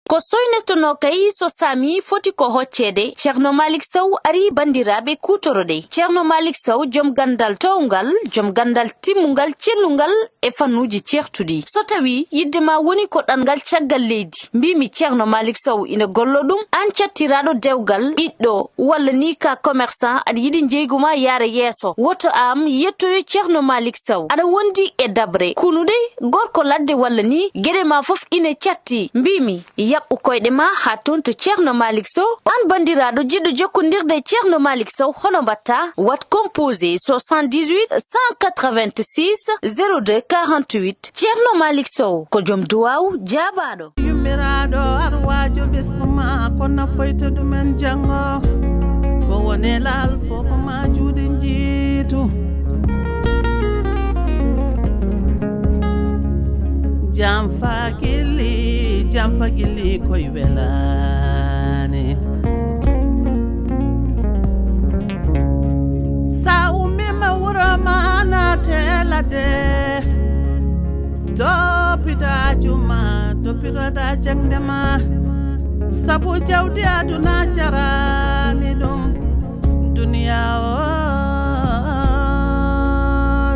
ko soynestono kay so sami foti ko hoccede Ceerno Malick Sow ari bandiraɓe kutorode. Ceerno Malick Sow jom gandal towgal, jom gandal timmungal, cellungal e fannuji certudi. So tawi yiddema woni ko ɗangal caggal leydi, mbimi Ceerno Malick Sow ina gollo ɗum, an cattiraɗo dewgal ɓiɗɗo walla ni ka commerçant aɗa yiɗi jeyguma yaara yeeso, woto am yettoyo Ceerno Malick Sow aɗa wondi e dabre kunude gorko ladde walla ni gueɗe ma fof ine catti. Mbimi yaɓɓu koyɗe ma ha ton to Ceerno Malick Sow. An bandiraɗo jiɗɗo jokkodirde Ceerno Malick Sow hono mbatta? Wat composé 78 186 02 48. Ceerno Malick Sow ko joom duwaw jaabaɗo. Yummiraɗo arwajo ɓesguma kono foyta ɗumen jango ko woni laal fof ma juuɗe jiitu. Jam fagili koye welani sa ummima wuro ma natelade toppitoɗa jangde ma sabu jawdi aduna jarani ɗum duniya o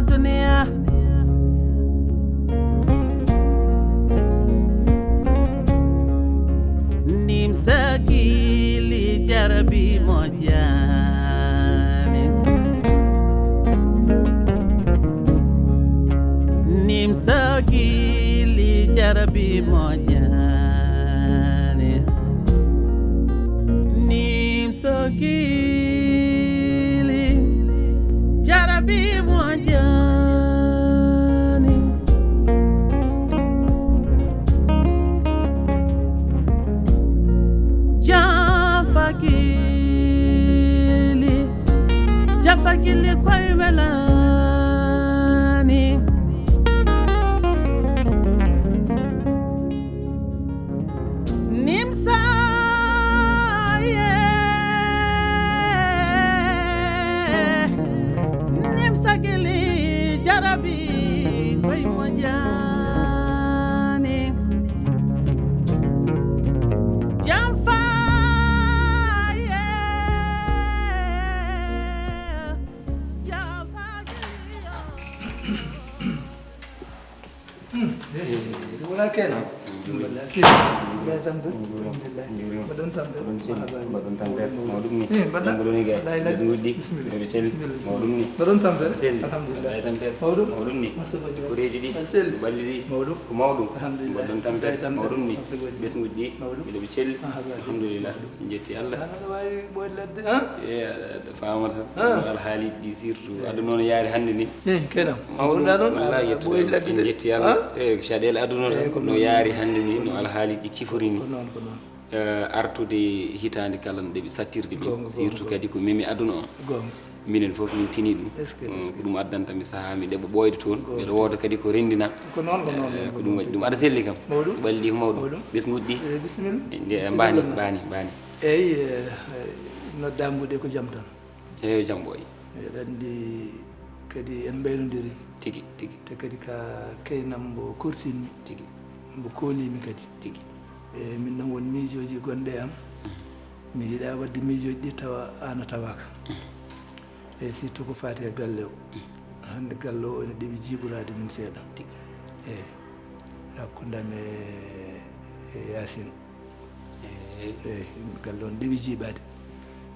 duniya. Nimso Guilli jarabi mojani, Nimso Guilli jarabi mojani, Nimso Guilli jarabi mojani. Fagili koye welani Nimso Nimso Guilli jarabi koye mojani jamfa wala kena alhamdulillah si da tambe alhamdulillah badon tambe mawdum ni ngoloni gay ngudi be cel mawdum ni badon tambe alhamdulillah mawdum ni ko reji di balli di mawdum ko mawdum badon tambe mawdum ni bes ngudi be cel alhamdulillah jetti Allah way boy ladde ha faamata al hali di sirtu adu non yaari hande ni kena mawdum da non boy ladde jetti Allah shadel aduna no yaari hande ni no alhaali ɗi ciforini artude hitande kala nde ɓe sattirde ɓe surtout kadi ko memi aduna o minen fof min tini ɗum ko ɗum addanta mi saaha mi ɗeɓa ɓoyde toon mbeɗa wooda kadi ko rendina ko ɗum waɗi ɗum aɗa selli kam ɓalli ko mawɗum ɓes goɗɗi nde bani eyyi noddamude ko jaam tan eyo jaam ɓooyi eɗa andi kadi en ɓeynodiri tigi te kadi ka keynam mbo korsinmi tigi mbo koolimi kadi tigi e min noon won miijoji gonɗe am mi yiiɗa wadde miijoji ɗi tawa ana tawaka e surtout ko fati e galle o hande galle o ene ɗeɓi jiiɓorade min seeɗa eyi hakkudam e Yasine eyi galle on ɗeɓi jiiɓade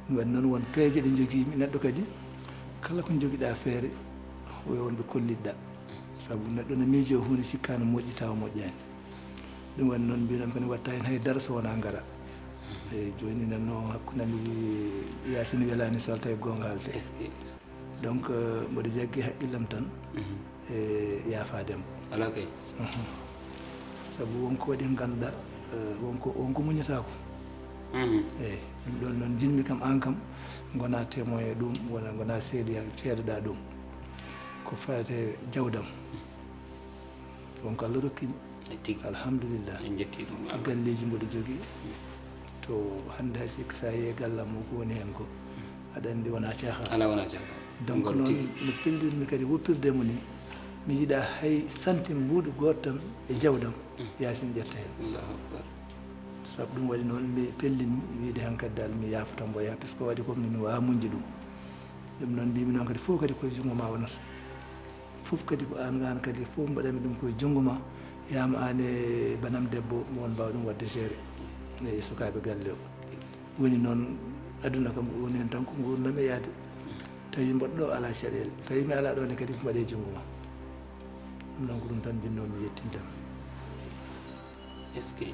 ɗum waɗi noon won peeje ɗe joguimi neɗɗo kadi kala ko joguiɗa feere wonɓe kollidɗa saabu neɗɗo no miijo hunde sikkano moƴƴi tawa moƴƴani ɗum waɗi noon mbinon kene watta hen haydara so wona gara eyyi joni nanno hakkudami Yasine welani so tawi gonga halte donc mboɗo jaggi haqqillam tan e yaafademo ala kay saabu wonko waɗi ganduɗa wonko muñatako eyyi ɗum ɗon noon jinmi kam an kam gona témoin e ɗum gona seedeɗa ɗum ko fate jawdam wonko Allah rokkimi alhamdulillah en jetti ɗum galleji mboɗo jogui to hande hay sikki sa yeehi gallam mo ko woni hen ko aɗa andi wona caaha ala wona caaha donc noon no pellirmi kadi woppirdemo ni mi yiiɗa hay centime mbuɗo goto tan e jawdam Yasine ƴetta hen Allahu akbar sabu ɗum waɗi noon mi pellinmi wiide hankkadi dal mi yafata mbo yaa puisque waɗi comme mi wawa muñde ɗum noon mbimi noon kadi fof kadi koye junngo ma wonata fof kadi ko an kadi fof mbaɗanmi ɗum koye junngo ma yama an e banam debbo mo won mbawa ɗum wadde géré e sukaɓe galle o woni noon aduna kam woni hen tan ko gurdam e yaade tawi mboɗɗo ala caɗele tawi mi ala ɗone kadi ko mbaɗe junngo ma ɗum noon ko ɗum tan jinnomi yettintama est ce que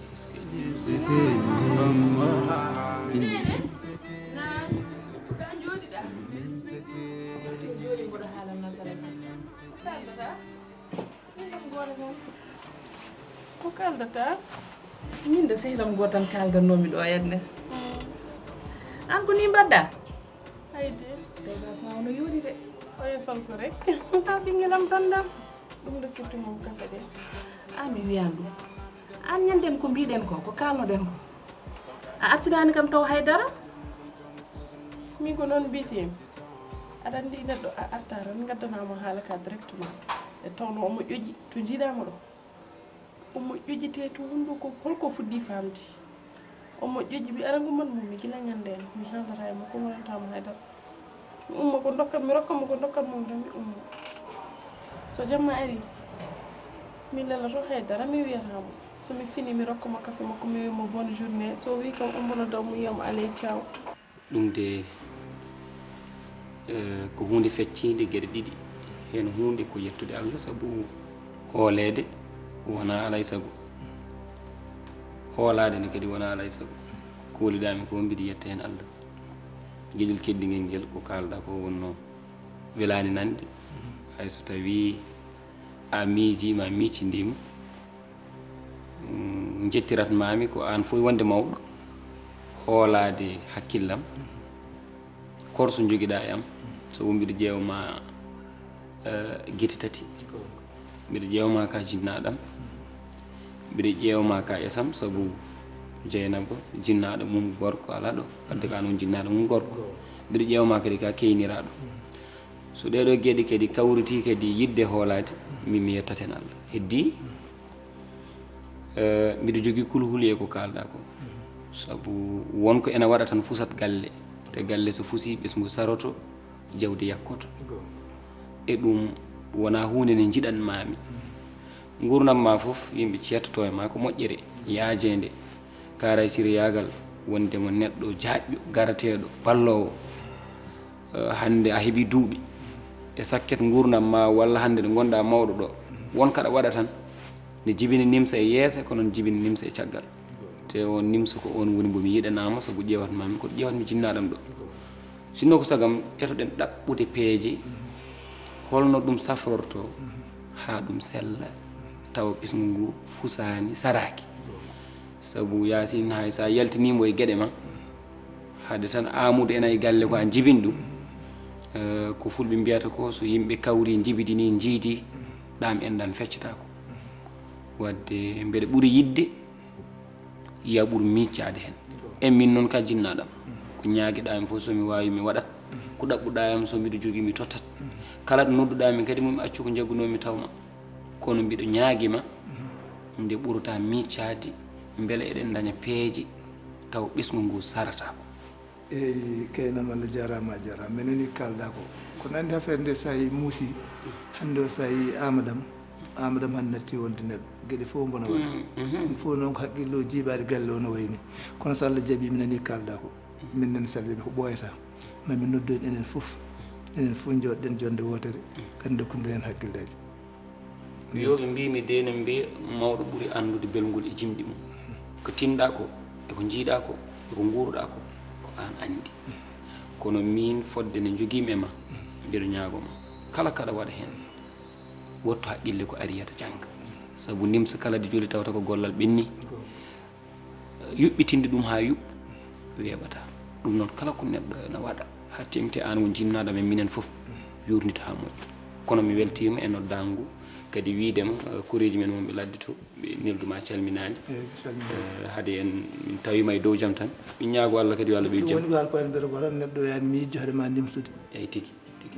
ko kaldata min de sehlam goto tan kaldannomi ɗo yenne an ko ni mbaɗɗa hayde dégage ma wono yooɗi de oye falko rek ta ɓinguelam bandam ɗum dokkittumom kamɓe ɗe an mi wiyan ɗum an ñanden ko mbiɗen ko kalnoɗen ko a artirani kam taw haydara min ko noon mbiyetimi aɗa andi neɗɗo a arta tan gaddanama haala ka directement e tawno omo ƴoƴi to jiiɗama ɗo omo ƴoƴite to hunduko holko fuɗɗi famdi omo ƴoƴi wi arango man mi gila ñanden mi haldata e makko gonantama haydara mi umma ko dokkat mi rokkamo ko dokkatmo tan mi umma so jamma ari mi lelato haydara mi wiyatamo somi fini mi rokkamo kafe makko mi wiyamo bonne journée so wi kam ombono daw mi wiyamo alay ciaw ɗum de ko hunde feccide gueɗe ɗiɗi hen hunde ko yettude Allah sabu hoolede wona alay sago hoolade ne kadi wona alay sago kooliɗami ko mbiɗa yetta hen Allah gueƴol keddigel ngel ko kalɗa ko wonno welani nande hayso tawi a miijima miccidima jettiratmami ko an fof wonde mawɗo hoolade hakkillam korso joguiɗa e am so mbiɗa ƴeewma guite tati mbiɗa ƴeewma ka jinnaɗam mbiɗa ƴeewma ka esam sabu jeynaba jinnaɗo mum gorko ala ɗo wadde ka noon jinnaɗo mum gorko mbiɗa ƴeewma kadi ka keyniraɗo so ɗeɗo gueɗe kadi kawriti kadi yidde hoolade mi yettaten Allah heddi mbiɗa jogui kulhuli e ko kalɗa ko sabu wonko ene waɗa tan fusat galle te galle so fuusi ɓesgu saroto jawdi yakkoto e ɗum wona hunde nde jiɗanmami gurdam ma foof yimɓe cettoto e ma ko moƴƴere yaajede karaytir yagal wondemo neɗɗo jaƴƴo garateɗo ballowo hande a heeɓi duuɓi e sakket gurdam ma walla hande ɗo gonɗa mawɗo ɗo wonkaɗa waɗa tan ne jibini nimsa e yeese ko noon jibini nimsa e caggal te on nimsa ko on woni mbomi yiɗanama sabu ƴewatmami koto ƴewatmi jinnaɗam ɗo sinno ko sagam etoɗen ɗaɓɓude peeje holno ɗum safrorto ha ɗum sella tawa ɓesgu ngu fusani saraki sabu yasin hay sa yaltinimo e gueɗe ma hade tan amude ena e galle ko a jibini ɗum ko fulɓe mbiyata ko so yimɓe kawri jibidini jiidi ɗam enɗan feccatako wadde mbeɗa ɓuuri yidde ya ɓuuri miccade hen e min noon ka jinnaɗam ko ñaguiɗami fof somi wawi mi waɗat ko ɗaɓɓuɗayam so mbiɗa jogui mi tottat kala ɗo nodduɗami kadi momi accu ko jaggunomi tawma kono mbiɗa ñaaguima nde ɓurata miccade beele eɗen daña peeje taw ɓesgu ngu saratako eyyi kaynam Allah jarama mineni kalɗa ko nandi affaire nde sa yi muusi hande o sa yi amadam hande natti wonde neɗɗo gueɗe fof bona waɗa ɗum fof noon ko haqqillo jiiɓade galle o no wayni kono so Allah jaaɓi minani kalɗa ko minnen salliɓe ko ɓooyata mami noddoyɗen enen fof jooɗɗen jonde wotere kadi dokkude hen hakkillaji yoɓe mbimi de ne mbiya mawɗo ɓuuri andude belgol e jimɗi mum ko tinɗa ko eko jiiɗa ko eko guurɗa ko an andi kono min fodde ne joguimi e ma mbiɗa ñaagoma kala kaɗa waɗa hen wotto haqqille ko ariyata jangga sabu nimsa kala de joli tawata ko gollal ɓenni yuɓɓitinde ɗum ha yuɓɓa weeɓata ɗum noon kala ko neɗɗo ene waɗa ha temte an won jinnaɗam e minen foof yurnita ha moƴƴa kono mi weltima e noddangu kadi wiidema koreji men wonɓe ladde to ɓe nelduma calminani haade en min tawima e dow jaam tan min ñaago Allah kadi yo Allah ɓe jaam woni wal koyen mbiyata ko tan neɗɗo yani miijo haade ma nimsude eyyi tigui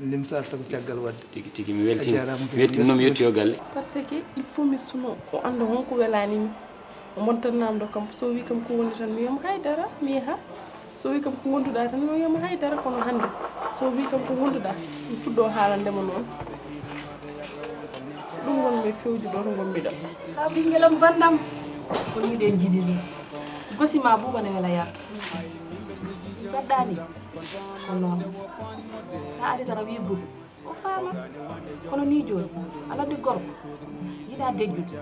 nimsa arta ko caggal wadde tigui mi weltima nomi yettoyo galle par ce que il faut mi suno o anda wonko welanimi montan namdo kam so wi kam ko woni tan mi yam haydara mi yaha so wi kam ko gonduɗa tan mi yam haydara kono hande so wi kam ko gonduɗa mi fuddo haalandema noon ɗum wonmi fewji ɗo to gommi ɗo ha ɓinguelam bandam ko yiiɗe jiɗiri gosima buubane wela yart baɗɗani ko noon sa ari tan a wi buubu o faama kono ni joni alandi gorko yiɗa dejjude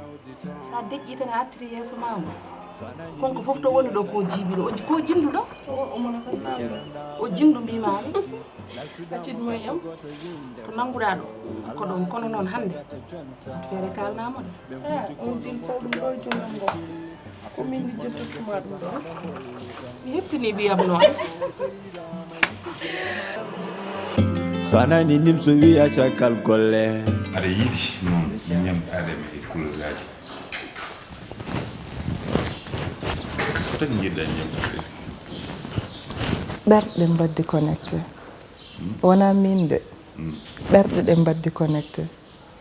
sa deƴƴi tan a attiri yeeso mamo konko fof to woni ɗo ko jiibiɗo ko jinduɗo o jindu mbimami accidmo yam to nanguɗa ɗo ko ɗon kono noon hande feere kalnama ɗo on din fof ɗum ɗo jongam ngo ko min mi jettottuma ɗum ɗo mi hettini ɓiyam noon sanani nimso wiya cakal golle aɗa yiɗi noon ñamɗaɗema e couleur aji ko tagi jiɗɗa ñamɗade ɓerɗe mbaddi connecté wona min de ɓerɗe ɗe mbaddi connecté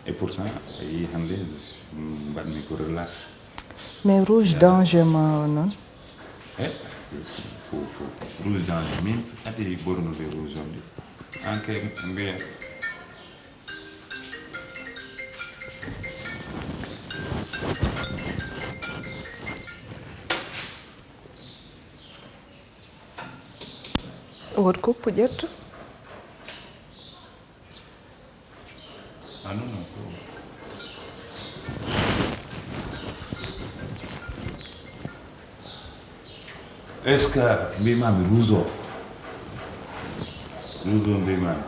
et pourtant a yi hande mbaɗmi ko relâche mais rouge danger ma o noon rouge danger min adi ɓornude rouge on ɗi an kay mbiya wot koppu ƴetto non non est ce que mbimami rouge o mbimami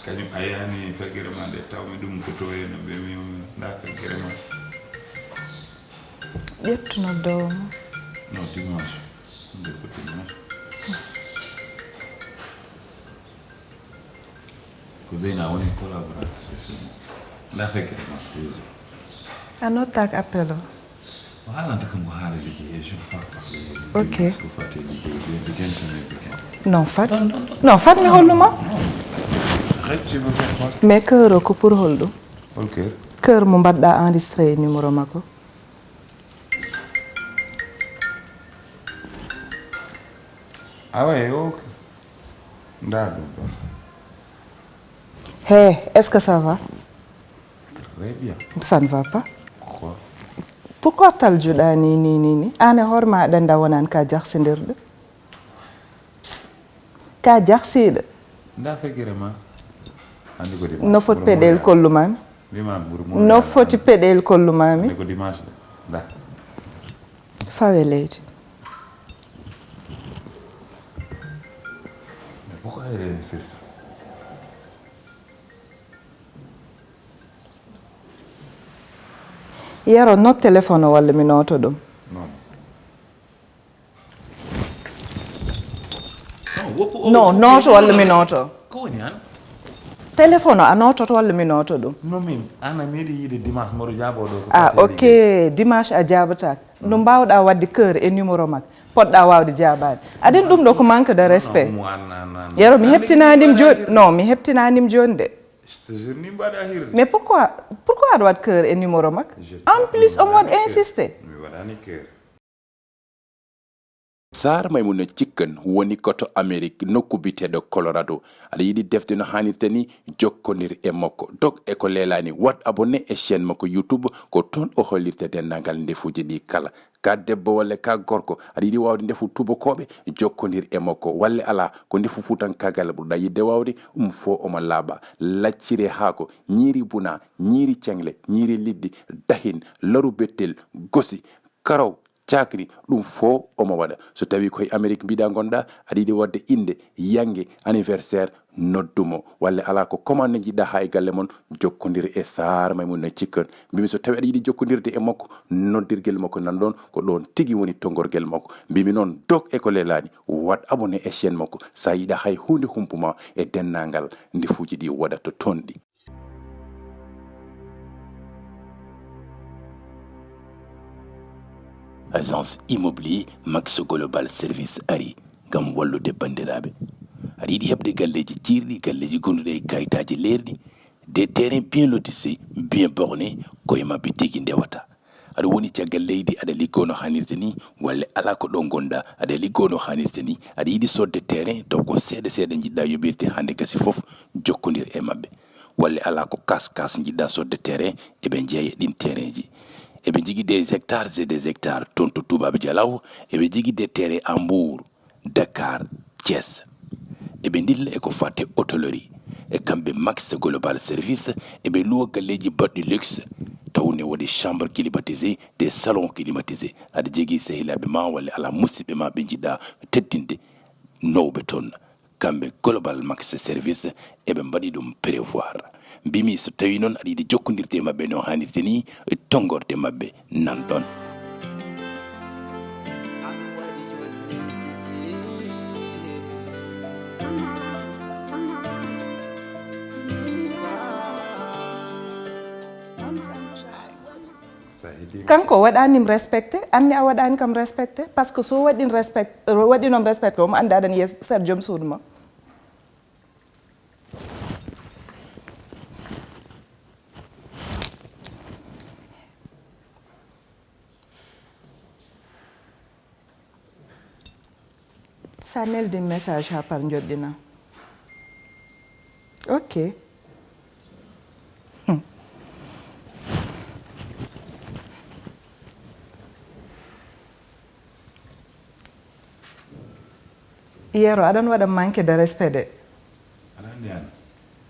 kañum a yani feggere ma nde tawmi ɗum ko to heno mbimi nda feggere ma ƴettuno dowma non dimanche nde ko dimanche ko zeyna woni collaboratrice nda feggere ma toujours a nottak appel o o haalanta kam ko haala liggey je ne pas Ok. ko fati liggey weekend semaine weekend non fat mi holluma arrête tu veux faire quoi mais cœur o ko pour holɗum hol cœur cœur mo mbaɗɗa enregistré e numéro makko ah ouais ok nda ɗum ɗon Hé, est-ce que ça va? très bien Ça ne va pas. quoi Pourquoi taljuɗa ni? An e hoore ma aɗa anda wonani ka jahsidirɗo. Ka jahsiɗo. nda feggere ma andi ko dimanche No foti peɗel kollumami. mbimami ɓuuri No foti peɗel kollumami. andi ko dimanche de nda Fawe leydi. mais pourquoi elle insiste Yaro not téléphone o walla mi noto ɗum. Non, noto walla mi noto. ko woni an Téléphone o a nototo walla mi noto ɗum. non min an a meeɗi yiide dimanche mboɗo jaaɓo ɗo ko Ah, fate ok. liggey. Dimanche a jabataka. No mbawɗa wadde cœur e numéro makko. Poɗɗa wawde jabade. Aɗen ɗum ɗo ko manque de respect. Non, an Yaro mi heptinanim joni. Non, mi heptinanim joni de. je te jure ni mbaɗa hirde Mais pourquoi aɗa waɗa cœur e numéro makko? En plus omo waɗa insisté. mi waɗani cœur sar maymuna cikken woni koto amérique nokku biteɗo colorado aɗa yiɗi defte no hannirta ni jokkodir e makko dog e ko leelani wat abonné e chaîne makko youtube ko toon o hollirta dendagal ndefuji ɗi kala ka debbo walla ka gorko aɗa yiɗi wawde ndefu tubakoɓe jokkodir e makko walla ala ko ndefu futankagal ɓurɗa yidde wawde fo omo laaɓa laccire haako ñiiri buna ñiiri cengle ñiiri liddi dahin laru bettel gosi karaw cakri ɗum fo omo waɗa so tawi koye amérique mbiɗa gonɗa aɗa yiɗi wadde inde yangue anniversaire noddumo walla ala ko commande jiɗɗa ha e galle moon jokkodir e sar maymuna cikken mbimi so tawi aɗa yiɗi jokkodirde e makko noddirguel makko nan ɗon ko ɗon tigui woni tongorguel makko mbimi noon dog e ko lelani wat abonné e chaîne makko sa yiɗa hay hunde humpuma e dennagal ndefuji ɗi waɗata toon ɗi. agence immobilier max global service ari gam wallude bandiraɓe aɗa yiɗi heɓde galleji cirɗi galleji gonduɗe e kayitaji leerɗi des terrains bien lotissés bien bornés koye mabɓe tigui ndewata aɗa woni caggal leydi aɗa liggo no hannirta ni walla ala ko ɗon gonɗa aɗa liggo no hannirta ni aɗa yiɗi sodde terrain taw ko seeɗa seeɗa jiɗɗa yoɓirte hannde gasi fof jokkodir e maɓɓe walla ala ko kas jiɗɗa sodde terrain eɓe jeeya ɗin terrain ji eɓe jogui des hectares et des hectares toon to tubaɓe dialaw eɓe jogui des terrain à Mbour Dakar Thiès eɓe dilla eko fate hôtellerie e kamɓe max global service eɓe luwa galleji baɗɗi luxe tawne waɗi chambre climatisé des salons climatisé aɗa jogui sehilaɓe ma walla ala musidɓe ma ɓe jiɗɗa teddinde nowɓe toon kamɓe global max service eɓe mbaɗi ɗum prévoir mbimi so tawi noon aɗa yiɗi jokkodirde maɓɓe no hannirte ni tongorde maɓɓe nan ɗon kanko waɗanim respecté anni a waɗani kam respecté par ce que so waɗinom respecté omo andi aɗani yeeso sar joom suudu ma sa neldi message ha par joɗɗina ok Yero aɗan waɗa manque de respect de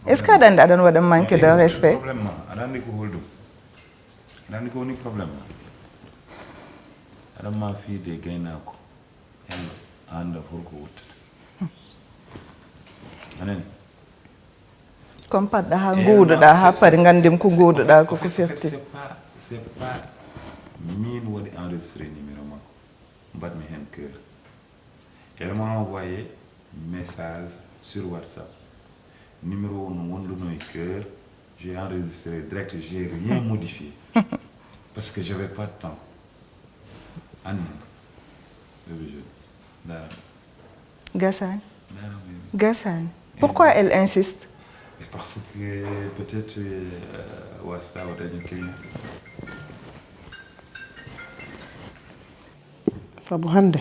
est ce que aɗa andi aɗan waɗa manque de respect aɗa andi ko holɗum aɗa andi ko woni probléme ma aɗan ma fiide gaynako hello anda holko wuttata anani comme paɗɗa ha guuɗoɗa ha paari gandim ko guuɗoɗa koko firti c'est pas min waɗi enregistré numéro makko mbaɗmi hen cœur elle m'a envoyé message sur WhatsApp numéro no wonduno e cœur j'ai enregistré direct j'ai rien modifié parce que j'avais pas de temps anni Gassane Gassane pourquoi elle insiste parce que peut-être wasta waɗaño keña sabu hande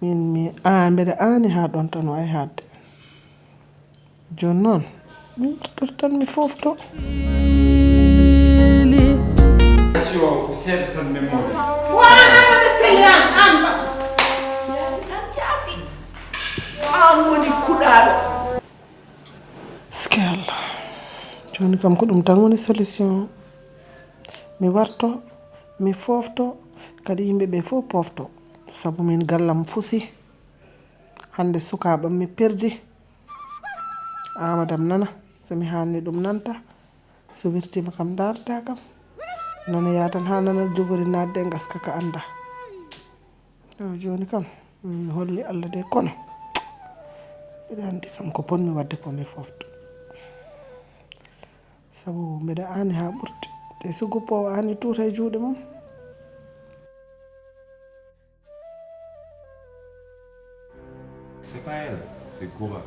min mi mbeɗa aani ha ɗon tan wawi hadde joni noon mi wartoto tan mi fofto wanade selian an bas an woni kuɗaɗo ski Allah joni kam ko ɗum tan woni solution mi warto mi fofto kadi yimɓeɓe fof pofto sabu min gallam fusi hande sukaɓam mi perdi amadam nana somi hanni ɗum nanta so wirtima kam darta kam nana yatan ha nana jogori nadde e gaska ka anda joni kam mi holli Allah de kono mbiɗa andi kam ko ponmi wadde ko mi fofto sabu mbiɗa ani ha ɓurti te so guppowo ani tuuta e juuɗe mum c'est pas elle c'est Koura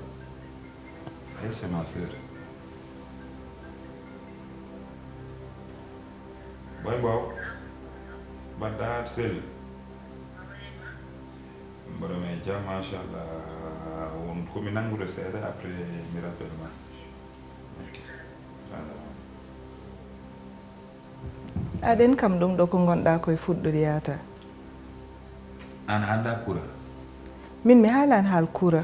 elle c'est ma sœur boy bow badda sel mboɗo me jam machallah won komi nangude seeɗa après mi rappelle ma aɗen kam ɗum ɗo ko gonɗa koye fuɗɗude yata an anda Koura min mi haalani haal Koura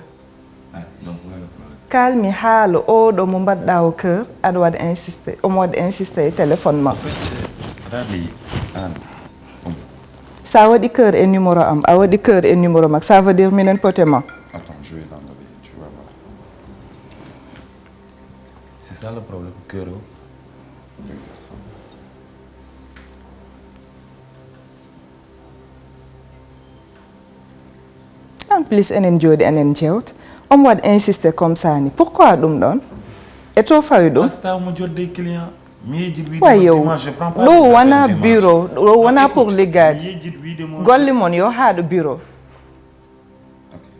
donc wala problème kalmi haala oɗo mo mbaɗɗa o cœur aɗa waɗa insisté omo waɗa insisté e téléphone ma radi an sa waɗi cœur e numéro am a waɗi cœur e numéro mak ça veut dire minen potema attends je vais l'enlever tu vas voir c'est ça le problème cœur en plus enen jooɗi enen jewta omo waɗa insisté comme ça ni pourquoi ɗum ɗon e to fawi ɗum asta mo jodde client wayow ɗo wona bureau ɗo wona pour liggade golle mon yo haaɗo bureau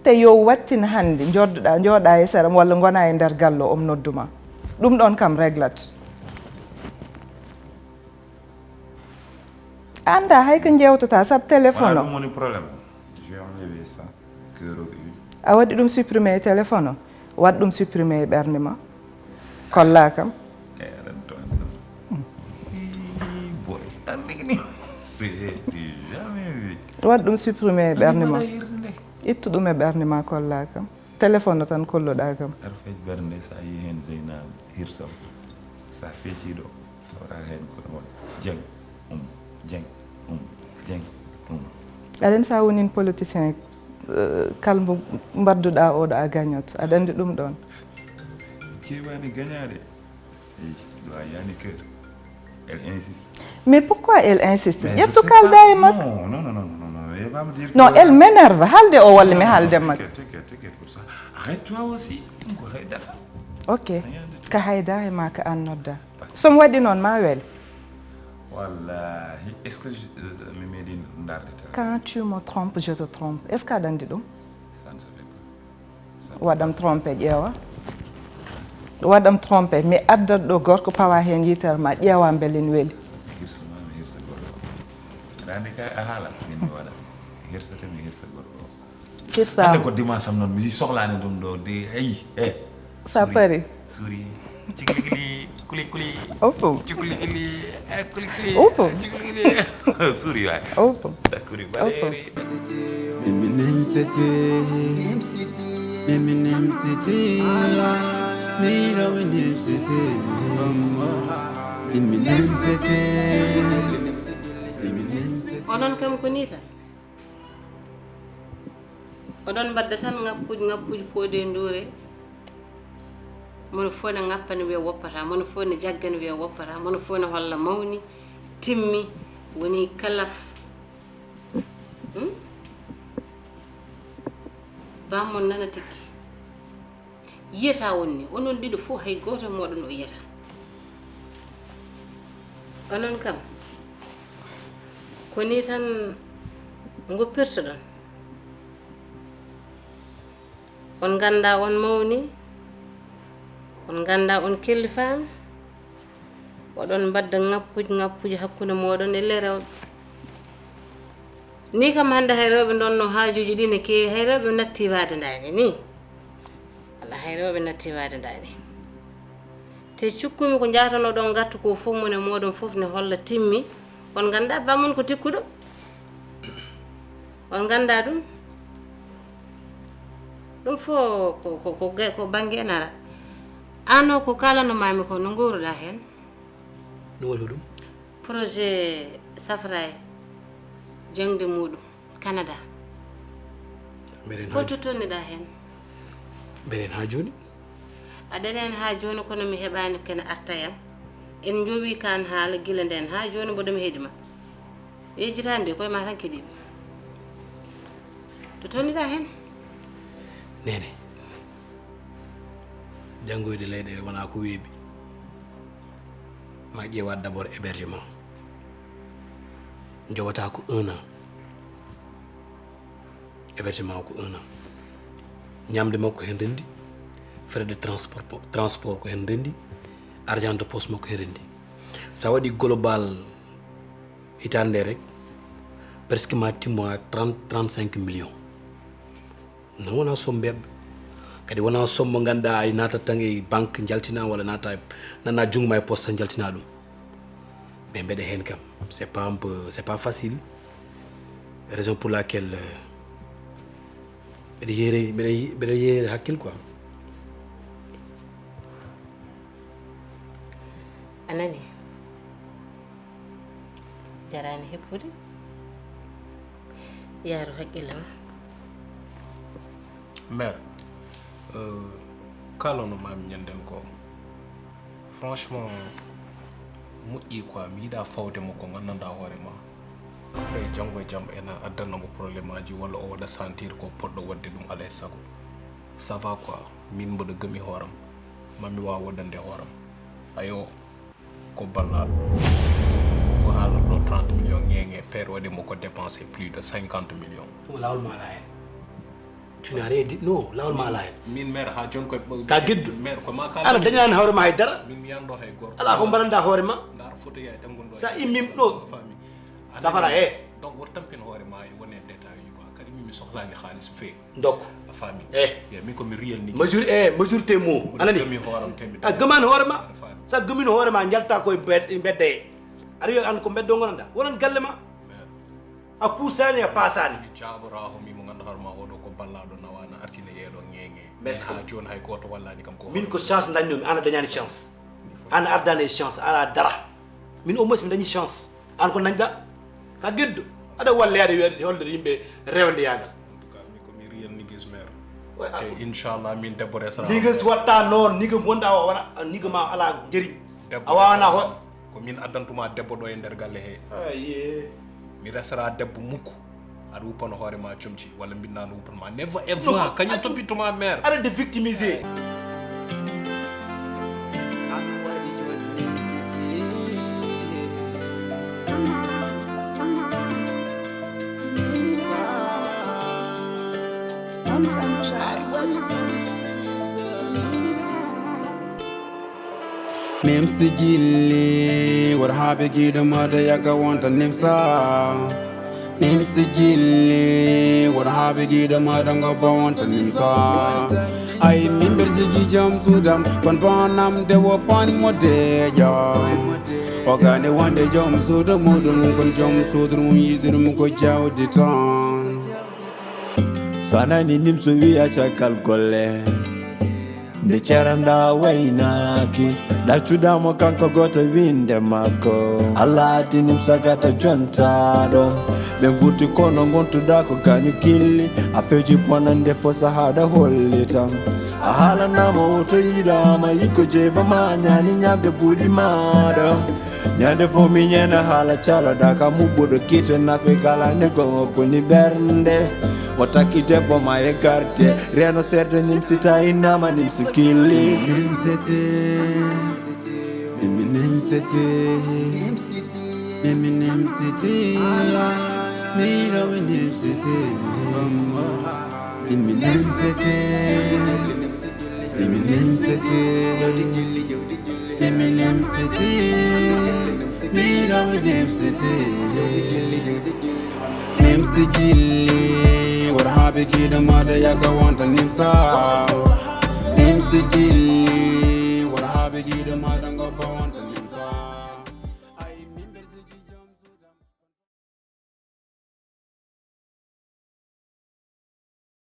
te yo wattin hande jooɗa e sera walla gona e nder gallo om nodduma ɗum ɗon kam réglate anda hay ko jewtata sab téléphone Voilà mon problème. Je vais enlever ça. Cœur au U. a waɗi ɗum supprimer téléphone o waɗ ɗum supprimer ɓernde ma kolla kam Boy, c'est jamais vu. waɗ ɗum supprimer ɓernde ma ittu ɗum e ɓernde ma kolla kam téléphone o tan kolluɗa kam Ar fej bernde sa yi hen zeyna hirsam sa feciɗo ora hen ko ɗon jeng jeng jeng aɗen sa wonin politicien kalmo mbadduɗa oɗo a gagnot aɗa andi ɗum ɗon kewani gagnade ɗo a yani cœur elle insiste mais pourquoi elle insiste ƴettu kalda e makko non elle va me dire non elle m'énerve halde o walla mi haalde makko t'inquiète pour ça arrête-toi aussi ko haydara ok ka haydara e ma ka an nodda somi waɗi noon ma weele wallahi est-ce que mi meeɗi darde ta quand tu me trompes je te trompe est ce que aɗa andi ɗum ça ne se fait pas waɗam trompé ƴeewa waɗam trompé mi addat ɗo gorko pawa hen yitere ma ƴeewa beele ne weeli hirsuma mi hirsa gorko rande kay a haala min mi waɗa hirsata mi hirsa gorko hirsa hande ko dimanche am noon mi sohlani ɗum ɗo de ayi sa pari souri ciklikili kuli kuli opo ciklikili kuli kuli opo ciklikili souri waay opo dakuri baleri Eminem City, Eminem City, me know Eminem City, Eminem City, Eminem City. Onon kam ko ni tan oɗon mbadda tan ngappuji poode ndure mono fof ne ngappani wiya woppata mono fof ne jaggani wiya woppata mono fof ne holla mawni timmi woni kalaf bamon nana tikki yiyata wonni onon ɗiɗo fof hay goto e moɗon o yiyata onon kam ko ni tan goppirto ɗon on ganda on mawni on ganda on kellifama oɗon mbadda ngappuji hakkude moɗon e lerewɓe ni kam hande hay rewɓe donno haajuji ɗi ne keewi hay rewɓe natti wade ndani ni walla hay rewɓe natti wade ndani te cukkumi ko jatano ɗon gattu ko fof mone moɗon fof ne holla timmi on ganda bamon ko tikkuɗo on ganda ɗum fof ko banggue enara ano ko kalano mami ko no gowruɗa hen no woni ɗum projet safray jangde muɗum Canada ko totoniɗa hen mbeɗen ha joni aɗenen ha joni kono mi heɓani kene arta yam en jowi kan haala guila nden ha joni mboɗomi heeɗima yejjitani de koye ma tan keeɗimi totoniɗa hen nene janngoyde leyɗele wona ko weeɓi ma ƴeewat d' abord hébergement jowata ko 1 an hébergement ko 1 an ñamde makko hen rendi frais de transport ko hen rendi argent de poste makko hen rendi sa waɗi global hitande rek presque ma timmo a 30-35 millions non wona sombeɓe kadi wona sommo ganduɗa ay natat tan e banque jaltina walla nata nana jungma e poste tan jaltina ɗum mais mbeɗa hen kam c'est pas facile raison pour laquelle mbeɗa yeere hakkille quoi anani jarani heppude yaaru haqqille ma mère kalono mami ñanden ko franchement moƴƴi quoi mi yiɗa fawde mo ko gandanta hoore ma après janggo e jaam ena addannamo probléme aji walla o waɗa sentir ko poɗɗo wadde ɗum alay sago ça va quoi min mboɗo gami hooram mami wawa waddande hooram ayo ko ballaɗo ko haalata ɗo 30 millions ŋeŋe père waɗimo ko dépensé plus de 50 millions ɗum lawol maɗa hen tu n'as rien dit non lawol ma ala hen min mère ha joni koye ka gueddu mère ko ma ala dañani hoore ma haydara min mi yando hay gorko ala ko mbaɗanda hoore ma ndar photo ya ɗengon ɗo sa immim ɗo safara donc war tampin hoore ma e wone détail yi quoi kadi mi sohlani xaalis fe ndok a fami mi ko mi real ni mesure tes mots anani mi hooram temmi gaman hoore ma sa gamin hoore ma jalta koye bedde ari an ko beddo gonanda wonan galle ma a puusani a pasani jaaboraho mi mo ganda harma oɗo ko ballaɗo nawana artine yeeɗo ngenge mais ha joni hay goto wallani kam ko min ko chance dañnomi ana dañani chance ana ardani chance ala dara min au moins mi dañi chance an ko nañɗa ka geddo aɗa wallede hollede yimɓe rewde yagal mi ko mi real niggas maire e inchallah min debbo resara niggas watta noon nigga wonɗa o wona nigga ma ala jeri a wawana ho ko min addantuma debbo ɗo e nder galle he aye mi resara debbo mukko aɗa wuppano hoore ma comci walla mbinnano wuppanma never ever kañum toppituma maire aɗa de victimiser Nimso Guilli warhaɓe giɗo mada yaga wonta nimsa Nimso Guilli warhaɓe giɗo mada gobba wonta nimsa ay mimber jigi jam sudam kon bonam dewo pan modeja o gane wonde jom suudu muɗum kon jom suudu mum yiɗirum ko jawdi tan sanani nimso wiya cakal golle nde ceranda waynaki ɗaccudamo kanko goto winde makko allah addi nimsa gata jontaɗo ɓe gurti kono gontuɗa ko kañum killi a feji bonande fo sahaɗa holli tan a haalanama o to yiɗama yikko jeybama ñani ñamde buuɗi maɗa ñande fo mi ñena haala caloɗa ka mubbuɗo kite nafe kala ne gongo boni ɓernde o takki debbo ma e garde reno serde nimsita innama nimso killi nimsete mimi nimsete mimi nimsete mira we nimsete mimi nimsete mimi nimsete mimi nimsete mira we nimsete Nimso Guilli warhaɓe giɗo mada yaga wonta nimsa Nimso Guilli